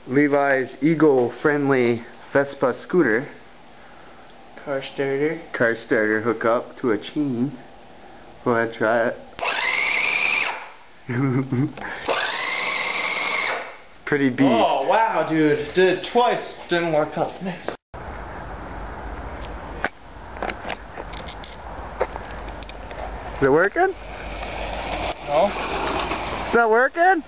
Levi's eco-friendly Vespa scooter. Car starter. Car starter hookup to a chain. Go ahead, try it. Pretty beast. Oh wow, dude! Did it twice. Didn't work out. Nice. Is it working? No. It's not working?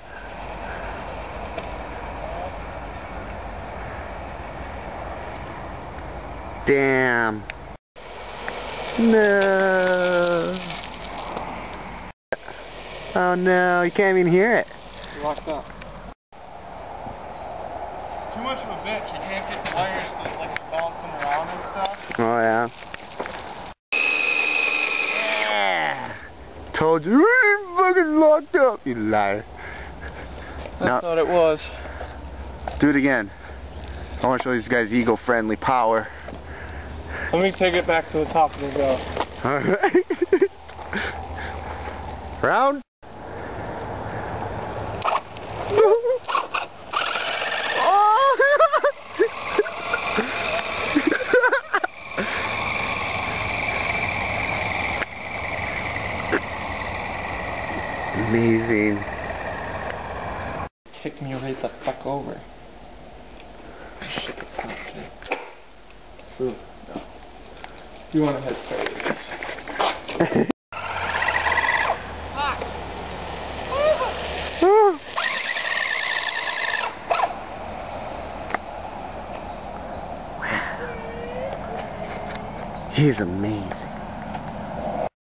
Damn. No. Oh no, you can't even hear it. It's locked up. It's too much of a bitch. You can't get the wires to like bouncing around and stuff. Oh yeah. Yeah. Told you, it's fucking locked up, you liar. I thought it was. Do it again. I want to show these guys eco-friendly power. Let me take it back to the top of the go. Alright. Round. Amazing. Kick me right the fuck over. Shit, it's not good. Ooh, no. You want to head straight with this. He's amazing.